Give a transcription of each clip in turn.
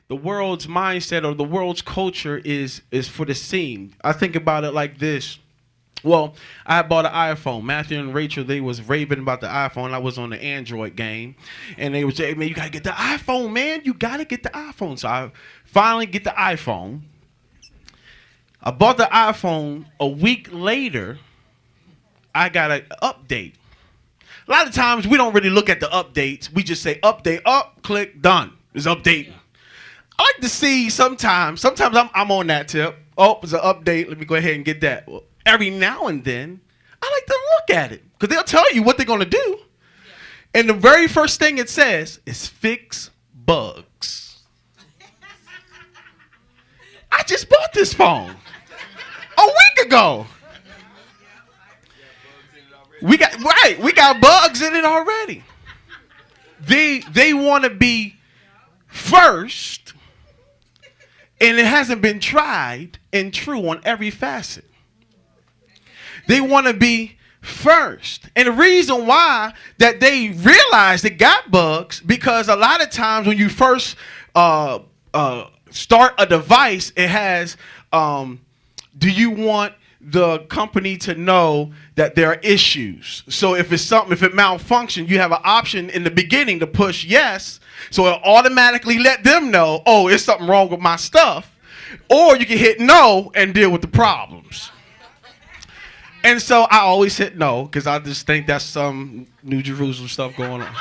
the world's mindset or the world's culture is for the seen. I think about it like this. Well, I bought an iPhone. Matthew and Rachel, they was raving about the iPhone. I was on the Android game. And they was saying, man, you got to get the iPhone, man. You got to get the iPhone. So I finally get the iPhone. I bought the iPhone. A week later, I got an update. A lot of times, we don't really look at the updates. We just say, update, up, click, done. It's updating. I like to see sometimes I'm on that tip. Oh, it's an update. Let me go ahead and get that. Well, every now and then, I like to look at it because they'll tell you what they're going to do. Yeah. And the very first thing it says is fix bugs. I just bought this phone a week ago. We got bugs in it already. They want to be first, and it hasn't been tried and true on every facet. They want to be first. And the reason why that they realize they got bugs, because a lot of times when you first start a device, it has, do you want the company to know that there are issues? So if it's something, if it malfunctions, you have an option in the beginning to push yes. So it'll automatically let them know, oh, it's something wrong with my stuff. Or you can hit no and deal with the problems. And so I always hit no because I just think that's some New Jerusalem stuff going on.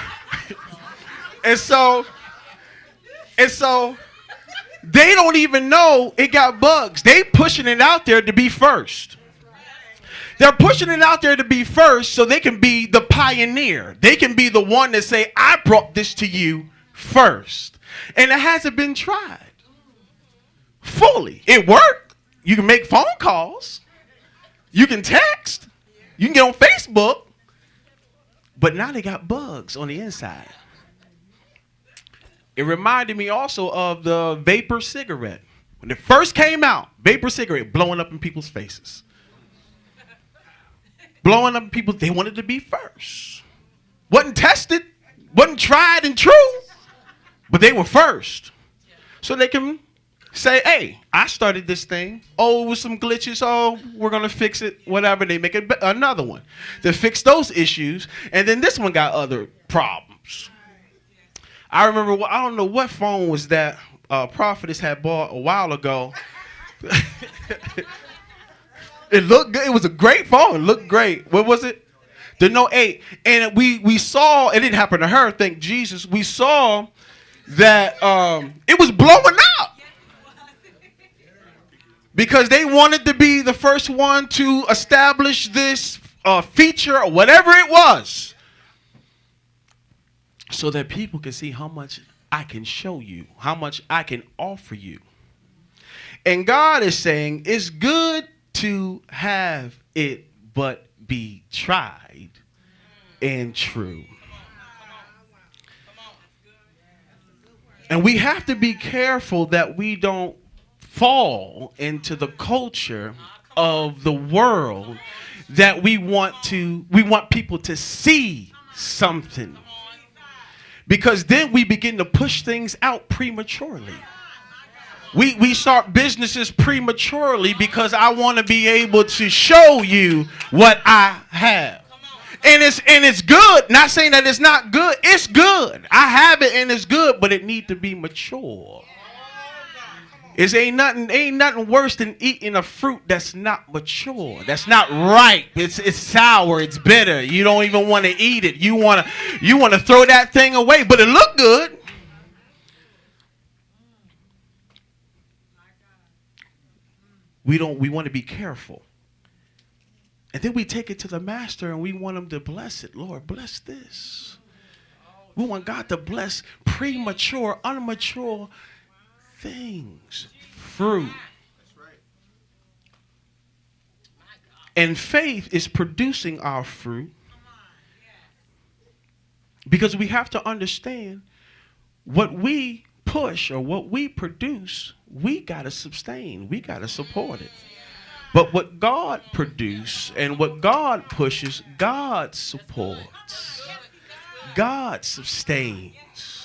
and so they don't even know it got bugs. They pushing it out there to be first. They're pushing it out there to be first so they can be the pioneer. They can be the one that say, I brought this to you first. And it hasn't been tried fully. It worked. You can make phone calls. You can text. You can get on Facebook. But now they got bugs on the inside. It reminded me also of the vapor cigarette. When it first came out, vapor cigarette blowing up in people's faces. Blowing up in people, they wanted to be first. Wasn't tested, wasn't tried and true, but they were first. So they can say, hey, I started this thing. Oh, with some glitches. Oh, we're going to fix it. Whatever. They make it another one to fix those issues. And then this one got other problems. I remember, I don't know what phone was that Prophetess had bought a while ago. It looked good. It was a great phone. It looked great. What was it? The Note 8. And we saw, it didn't happen to her, thank Jesus. We saw that it was blowing up. Because they wanted to be the first one to establish this feature or whatever it was. So that people can see how much I can show you, how much I can offer you. And God is saying it's good to have it, but be tried and true. And we have to be careful that we don't fall into the culture of the world that we want people to see something. Because then we begin to push things out prematurely. We start businesses prematurely because I want to be able to show you what I have. And it's good. Not saying that it's not good. It's good. I have it and it's good, but it needs to be mature. It ain't nothing worse than eating a fruit that's not mature, that's not ripe. It's sour, it's bitter. You don't even want to eat it. You want to throw that thing away, but it looked good. We want to be careful. And then we take it to the master and we want him to bless it. Lord, bless this. We want God to bless premature, unmature things, fruit. And faith is producing our fruit because we have to understand what we push or what we produce, we got to sustain, we got to support it. But what God produces and what God pushes, God supports, God sustains.